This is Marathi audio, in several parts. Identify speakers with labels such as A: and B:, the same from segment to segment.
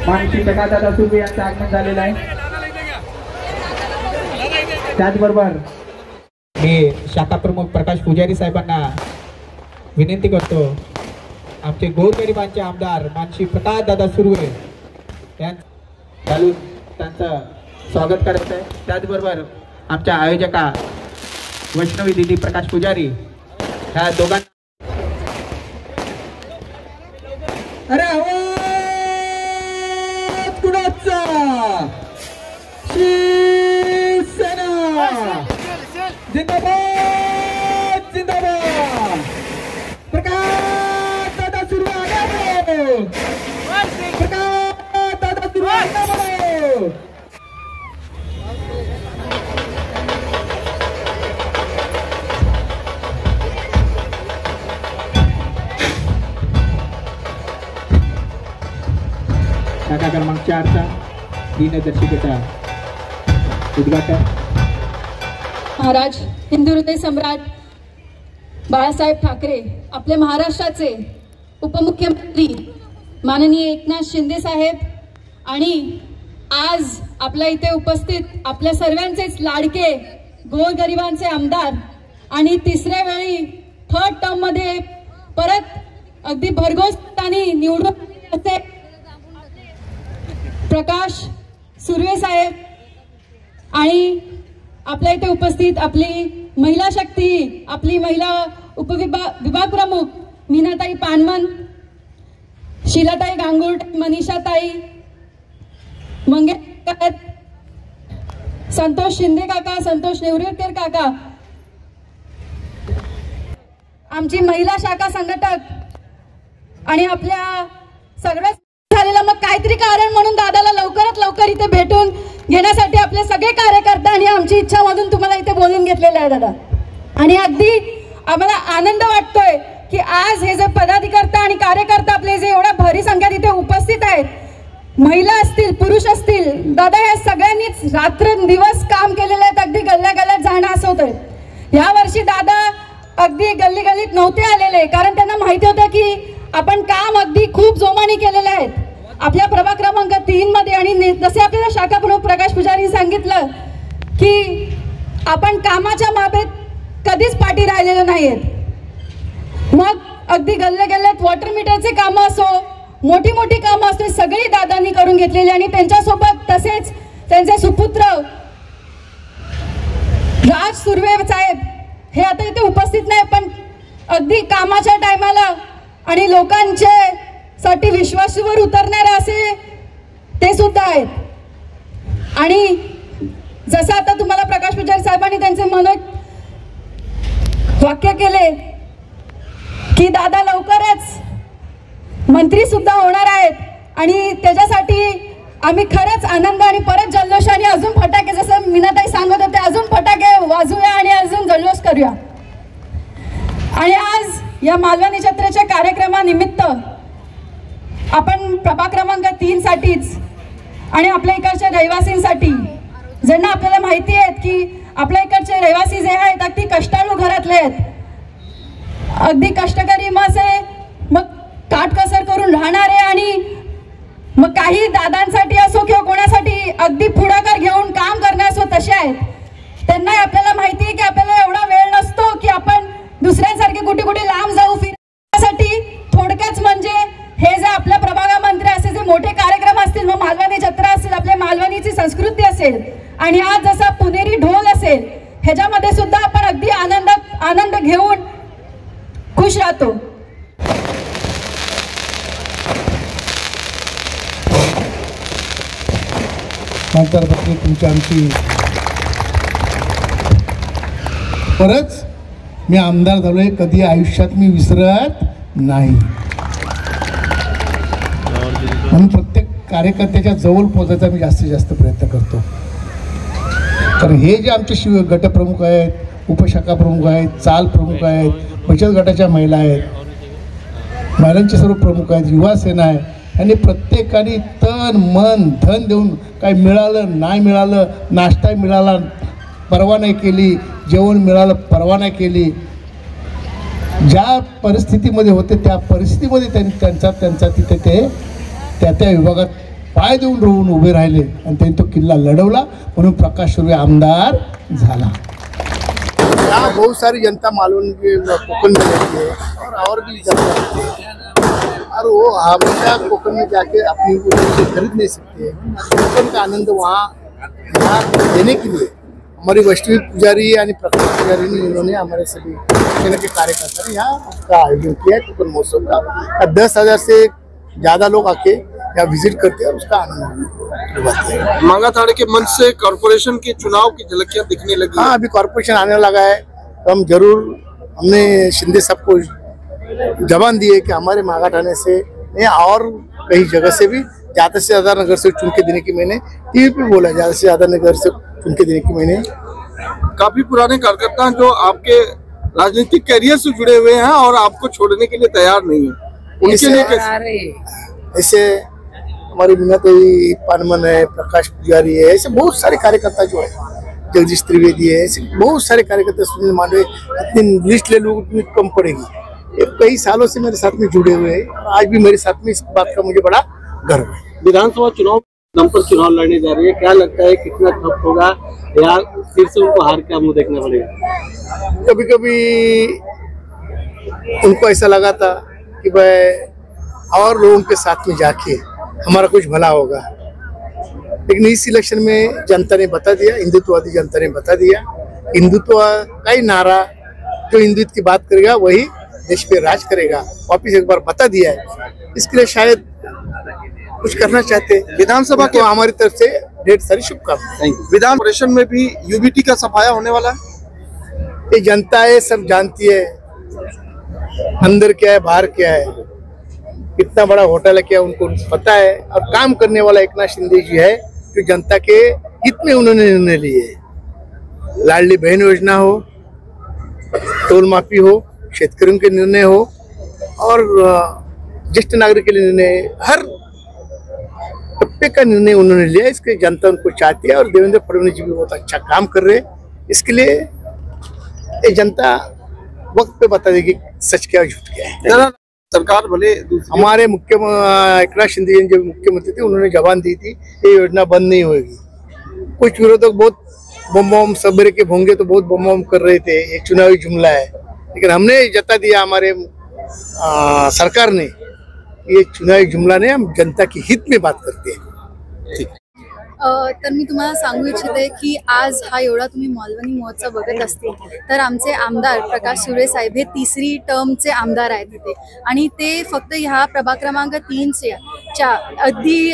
A: मानसी प्रकाशदादा सुर्वे यांचं आगमन झालेलं आहे। त्याचबरोबर
B: मी शाखा प्रमुख प्रकाश पुजारी साहेबांना विनंती करतो, आमचे गोरगरिबांचे आमदार मानसी प्रकाशदादा सुर्वे यांचं स्वागत करायचं आहे। त्याचबरोबर आमच्या आयोजका वैष्णवी दीदी प्रकाश पुजारी ह्या दोघांना
C: अरे आवाज कुणाचा? शिवसेना जिंदाबाद जिंदाबाद। प्रकाश दादा सुर्वे आगे, प्रकाश दादा सुर्वे आगे।
B: शाखा क्रमांक 4चा दिनदर्शिकेचा उद्घाटन।
D: महाराज हिंदू हृदय सम्राट बाळासाहेब ठाकरे, आपले महाराष्ट्राचे उपमुख्यमंत्री माननीय एकनाथ शिंदे साहेब आणि आज आपल्या इथे उपस्थित आपल्या सर्वांचेच लाडके गोरगरिबांचे आमदार आणि तिसऱ्या वेळी थर्ड टर्म मध्ये परत अगदी भरघोस मतांनी निवडून असे प्रकाश सुर्वे साहेब आणि आपल्या इथे उपस्थित आपली महिला शक्ती, आपली महिला विभाग प्रमुख मीनाताई पानमन, शीलाताई गांगुर्ड, मनीषाताई मंगेशकर, संतोष शिंदे काका, संतोष नेवरेकर काका, आमची महिला शाखा संघटक आणि आपल्या सगळ्या झालेलं मग काहीतरी कारण म्हणून दादाला लवकरात लवकर इथे भेटून घेण्यासाठी आपले सगळे कार्यकर्ता आणि आमची इच्छा मधून तुम्हाला इथे बोलून घेतलेलं आहे दादा। आणि अगदी आम्हाला आनंद वाटतोय की आज हे जे पदाधिकारी आणि कार्यकर्ता आपले जे एवढ्या भारी संख्येत इथे उपस्थित आहेत, महिला असतील पुरुष असतील, दादा या सगळ्यांनीच रात्रंदिवस काम केलेलं आहे। अगदी गल्ल्या गल्ल्यात जाणं असं होतंय। या वर्षी दादा अगदी गल्ली गल्लीत नव्हते आलेले कारण त्यांना माहिती होतं की आपण काम अगदी खूप जोमाने केलेले आहेत आपल्या प्रभाग क्रमांक 3 मध्ये। आणि जसे आपल्याला शाखा प्रमुख प्रकाश पुजारी सांगितलं की आपण कामाच्या मापेत कधीच पाठी राहिलेलो नाहीत। मग अगदी गल्ले गल्ल्यात वॉटर मीटरचे कामं असो, मोठी मोठी कामं असो, सगळी दादांनी करून घेतलेली। आणि त्यांच्यासोबत तसेच त्यांचे सुपुत्र राज सुर्वे साहेब हे आता इथे उपस्थित नाही, पण अगदी कामाच्या टायमाला आणि लोकांचे साठी विश्वासावर उतरणारे असे ते सुद्धा आहेत। आणि जसं आता तुम्हाला प्रकाश पुजारी साहेबांनी त्यांचे मनोज वाक्य केले की दादा लवकरच मंत्री सुद्धा होणार आहेत आणि त्याच्यासाठी आम्ही खरंच आनंद आणि परत जल्लोषाने अजून फटाके, जसं मीनाताई सांगत होते, अजून फटाके वाजवूया आणि अजून जल्लोष करूया। आणि आज या मालवणी जत्रेच्या कार्यक्रमानिमित्त आपण प्रभाग क्रमांक 3 साठीच आणि आपल्या इकडच्या रहिवासींसाठी, ज्यांना आपल्याला माहिती आहे की आपल्या इकडचे रहिवासी जे आहेत अगदी कष्टाळू घरातले आहेत, अगदी कष्टकरी मग काटकसर करून राहणारे आणि मग काही दादांसाठी असो किंवा कोणासाठी अगदी पुढाकार घेऊन काम करणे असो तसे आहेत। त्यांना आपल्याला माहिती आहे की आपल्याला एवढा वेळ नसतो की आपण दुसऱ्यांसारखे कुठे कुठे लांब जाऊ फिरण्यासाठी। थोडक्याच म्हणजे हे जे आपल्या प्रभागामध्ये असे जे मोठे कार्यक्रम असतील, मग मालवणी जत्रा असेल, आपल्या मालवणीची संस्कृती असेल आणि आज जसा पुणेरी ढोल असेल, ह्याच्यामध्ये सुद्धा आपण अगदी आनंद घेऊन खुश राहतो।
C: नंतर तुमची आमची परत मी आमदार झालोय, कधी आयुष्यात मी विसरत नाही। म्हणून प्रत्येक कार्यकर्त्याच्या जवळ पोहोचायचा मी जास्तीत जास्त प्रयत्न करतो। तर हे जे आमचे गटप्रमुख आहेत, उपशाखा प्रमुख आहेत, चाल प्रमुख आहेत, बचत गटाच्या महिला आहेत, महिलांचे सर्व प्रमुख आहेत, युवा सेना आहे, यांनी प्रत्येकाने तन मन धन देऊन काय मिळालं नाही मिळालं, नाश्ता मिळाला परवा नाही केली, जेवण मिळालं परवा नाही केली, ज्या परिस्थितीमध्ये होते त्या परिस्थितीमध्ये त्यांनी त्यांचा तिथे ते त्या विभागात पाय देऊन रोवून उभे राहिले आणि त्यांनी तो किल्ला लढवला, म्हणून प्रकाश सुर्वे आमदार झाला। यहाँ बहुत सारी जनता मालूम कोकण में रहती है और भी जनता रहती है, और वो हमेशा कोकण में जाके अपनी से खरीद नहीं सकते। कोकण का आनंद वहाँ देने के लिए हमारी वैष्णवी पुजारी यानी प्रकाश पुजारी ने, इन्होंने हमारे सभी सेना के कार्यकर्ता ने यहाँ उसका आयोजन किया है कोकण महोत्सव का। 10,000 से ज़्यादा लोग आके यहाँ विजिट करते हैं और उसका आनंद उठाते हैं।
E: मांगाथाड़े के मंच से कॉर्पोरेशन के चुनाव की झलकियां दिखने लगी।
C: हाँ, अभी कॉर्पोरेशन आने लगा है, तो हम जरूर, हमने शिंदे साहब को जबान दी है कि हमारे मांगाथाड़े से नहीं और कई जगह से भी ज़्यादा से ज़्यादा नगर से चुन के देने की मैंने टीवी पे बोला, ज़्यादा से ज़्यादा नगर से चुन के देने की मैंने।
E: काफी पुराने कार्यकर्ता जो आपके राजनीतिक करियर से जुड़े हुए हैं और आपको छोड़ने के लिए तैयार नहीं है, उनके लिए कैसे?
C: ऐसे हमारी मीनाताई पानमन है, प्रकाश पुजारी है, ऐसे बहुत सारे कार्यकर्ता जो है, जगदीश त्रिवेदी है, ऐसे बहुत सारे कार्यकर्ता, सुनील मांडवे, इतनी लिस्ट ले लूँ उतनी कम पड़ेगी। ये कई सालों से मेरे साथ में जुड़े हुए हैं और आज भी मेरे साथ में इस बात का मुझे बड़ा गर्व है।
F: विधानसभा चुनाव दम पर चुनाव लड़ने जा रही है, क्या लगता है कितना टफ होगा या फिर से उनको हार का मुंह देखना पड़ेगा?
C: कभी कभी उनको ऐसा लगा था कि भाई और लोगों के साथ में जाके हमारा कुछ भला होगा, लेकिन इस इलेक्शन में जनता ने बता दिया, हिंदुत्ववादी जनता ने बता दिया, हिंदुत्व का ही नारा, जो हिंदुत्व की बात करेगा वही देश पे राज करेगा, वापिस एक बार बता दिया है। इसके लिए शायद कुछ करना चाहते हैं।
E: विधानसभा के
C: हमारी तरफ से ढेर सारी शुभकामनाएं।
E: विधान परिषद में भी यूबीटी का सफाया होने वाला है।
C: ये जनता है, सब जानती है अंदर क्या है बाहर क्या है, कितना बड़ा होटल है क्या उनको पता है, और काम करने वाला एकनाथ शिंदे जी है जो जनता के हित में उन्होंने निर्णय लिए। लाडली बहन योजना हो, टोल माफी हो, शेतकरियों के निर्णय हो और ज्येष्ठ नागरिक के लिए निर्णय, हर तबके का निर्णय उन्होंने लिया। इसके जनता उनको चाहती है और देवेंद्र फडणवीस जी भी बहुत अच्छा काम कर रहे हैं। इसके लिए ये जनता वक्त पे बता देगी सच क्या झूठ क्या है।
E: सरकार भले
C: हमारे एकनाथ शिंदे जी जब मुख्यमंत्री थे उन्होंने जबान दी थी ये योजना बंद नहीं होगी। कुछ विरोधक बहुत बम सबेरे के भोंगे तो बहुत बम कर रहे थे, ये चुनावी जुमला है, लेकिन हमने जता दिया हमारे सरकार ने, ये चुनावी जुमला ने, हम जनता के हित में बात करते हैं।
G: तर मी तुम्हाला सांगू इच्छिते की आज हा एवढा तुम्ही मालवणी महोत्सव बघत असतील तर आमचे आमदार प्रकाश सुर्वे साहेब हे 3री टर्मचे आमदार आहेत इथे, आणि ते फक्त ह्या प्रभाग क्रमांक 3च्या अगदी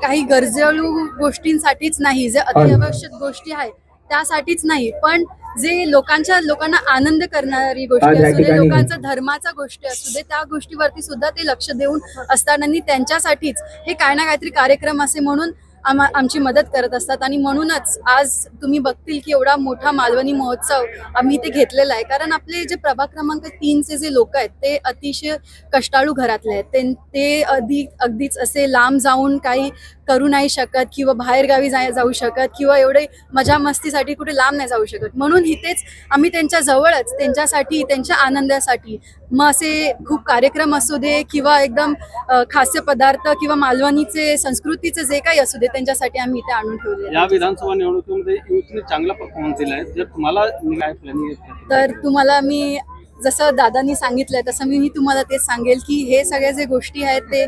G: काही गरजेळू गोष्टींसाठीच नाही, जे अत्यावश्यक गोष्टी आहेत त्यासाठीच नाही, पण जे लोकांना आनंद करणारी गोष्टी असू दे, लोकांचा धर्माचा गोष्टी असू दे, त्या गोष्टीवरती सुद्धा ते लक्ष देऊन असतात आणि त्यांच्यासाठीच हे काय ना काहीतरी कार्यक्रम असे म्हणून आमची मदत करत असतात। आणि म्हणूनच आज तुम्ही बघतील की एवढा मोठा मालवणी महोत्सव आम्ही इथे घेतलेला आहे, कारण आपले जे प्रभाग क्रमांक 3चे जे लोक आहेत ते अतिशय कष्टाळू घरातले आहेत, ते अगदीच असे लांब जाऊन काही करू नाही शकत किंवा बाहेर गावी जाऊ शकत किंवा एवढे मजा मस्तीसाठी कुठे लांब नाही जाऊ शकत, म्हणून इथेच आम्ही त्यांच्या जवळच त्यांच्यासाठी, त्यांच्या आनंदासाठी मग असे खूप कार्यक्रम असू दे किंवा एकदम खाद्य पदार्थ किंवा मालवणीचे संस्कृतीचे जे काही असू दे त्यांच्यासाठी आम्ही इथे आणून ठेवले।
F: या विधानसभा निवडणुकीमध्ये युथने चांगला परफॉर्मन्स दिला आहे, जर तुम्हाला काय प्लॅनिंग आहे
G: तर तुम्हाला मी जसं दादांनी सांगितलंय तसं मी तुम्हाला तेच सांगेल की हे सगळे जे गोष्टी आहेत ते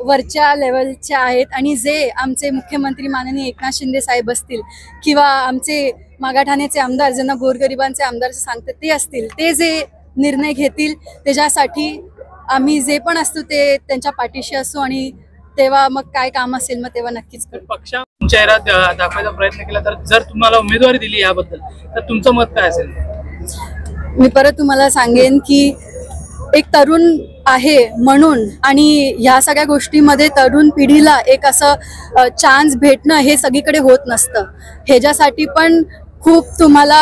G: वरच्या लेवलच्या आहेत, आणि जे आमचे मुख्यमंत्री माननीय एकनाथ शिंदे साहेब असतील किंवा आमचे मागाठाण्याचे आमदार ज्यांना गोरगरिबांचे आमदार सांगतात ते असतील, ते जे निर्णय घेतील त्याच्यासाठी आम्ही जे पण असतो ते त्यांच्या पाठीशी असू, आणि तेव्हा मग काय काम असेल मग तेव्हा नक्कीच करू।
H: पक्षा चेहरा दाखवायचा प्रयत्न केला तर जर तुम्हाला उमेदवारी दिली याबद्दल तर तुमचं मत काय असेल?
G: मी परत तुम्हाला सांगेन की एक तरुण आहे म्हणून आणि ह्या सगळ्या गोष्टीमध्ये तरुण पिढीला एक असं चान्स भेटणं हे सगळीकडे होत नसतं, ह्याच्यासाठी पण खूप तुम्हाला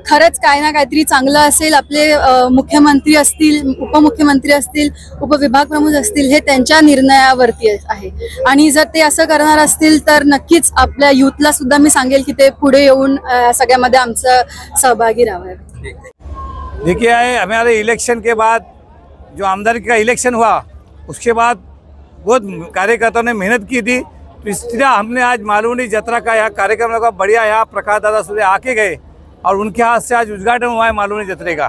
G: खरंच काय ना काहीतरी चांगलं असेल, आपले मुख्यमंत्री असतील, उपमुख्यमंत्री असतील, उपविभाग प्रमुख असतील, हे त्यांच्या निर्णयावरती आहे, आणि जर ते असं करणार असतील तर नक्कीच आपल्या युथला सुद्धा मी सांगेल की ते पुढे येऊन सगळ्यामध्ये आमचं सहभागी राहावं।
I: देखिए हमारे इलेक्शन के बाद जो आमदार का इलेक्शन हुआ उसके बाद बहुत कार्यकर्ताओं ने मेहनत की थी तो इसलिए हमने आज मालवनी जत्रा का यह कार्यक्रम लगा बढ़िया। यहाँ प्रकाश दादा सूर्य आके गए और उनके हाथ से आज उद्घाटन हुआ है मालवनी जत्रे का।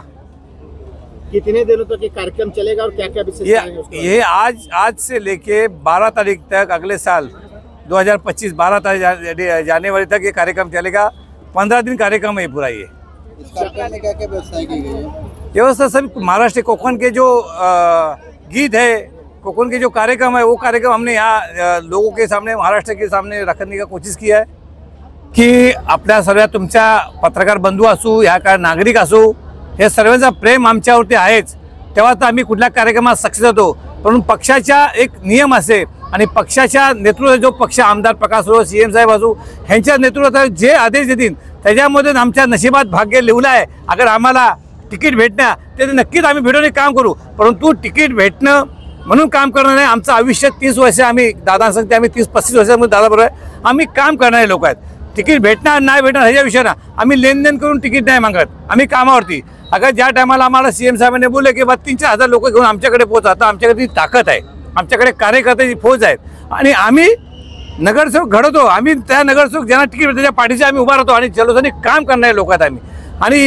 F: कितने दिनों तक ये कार्यक्रम चलेगा और क्या क्या
I: ये आज से लेके 12 तारीख तक, अगले साल 2025 12 तारीख जनवरी तक ये कार्यक्रम चलेगा। 15 दिन कार्यक्रम है पूरा। ये
F: इस कार्यक्रम में क्या क्या व्यवस्था की गई है?
I: व्यवस्था सब महाराष्ट्र कोकण के जो गीत है, कोकण के जो कार्यक्रम है, वो कार्यक्रम हमने यहाँ लोगों के सामने, महाराष्ट्र के सामने रखने का कोशिश किया है की आपल्या सर्व तुमच्या पत्रकार बंधू असू, ह्या काय नागरिक असू, हे सर्वांचा प्रेम आमच्यावरती आहेच, तेव्हा तर आम्ही कुठल्या कार्यक्रमात सक्सेस होतो। पण पक्षाचा एक नियम असे आणि पक्षाच्या नेतृत्वात जो पक्ष आमदार प्रकाश सुरे सीएम साहेब असू ह्यांच्या नेतृत्वात जे आदेश देतील त्याच्यामध्ये आमच्या नशिबात भाग्य लिहिलं आहे। अगर आम्हाला तिकीट भेटणं ते नक्कीच आम्ही भेटवणे काम करू, परंतु तिकीट भेटणं म्हणून काम करणार नाही। आमचं आयुष्य 30 वर्ष आम्ही दादा सांगते, आम्ही 30-35 वर्षामध्ये दादा बरोबर आम्ही काम करणारे लोक आहेत। तिकीट भेटणार नाही भेटणार ह्याच्या विषयानं आम्ही लेनदेन करून तिकीट नाही मागत, आम्ही कामावरती। अगर ज्या टायमाला आम्हाला सीएम साहेबांनी बोलले की 3-4 हजार लोक घेऊन आमच्याकडे पोहोचा, तर आमच्याकडे ती ताकद आहे, आमच्याकडे कार्यकर्त्याची फौज आहेत आणि आम्ही नगरसेवक घडवतो। आम्ही त्या नगरसेवक ज्यांना तिकीट भेटते त्या पाठीशी आम्ही उभा राहतो आणि जल्लोषाने काम करणारे लोक आहेत आम्ही। आणि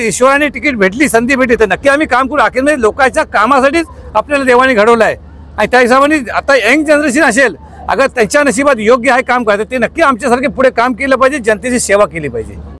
I: ईश्वराने तिकीट भेटली, संधी भेटली तर नक्की आम्ही काम करू। अखेर लोकांच्या कामासाठीच आपल्याला देवाने घडवलं आहे आणि त्या हिशोबाने आता यंग जनरेशन असेल, अगर त्यांच्या नशिबात योग्य आहे काम करायचं, ते नक्की आमच्यासारखे पुढे काम केलं पाहिजे, जनतेची सेवा केली पाहिजे।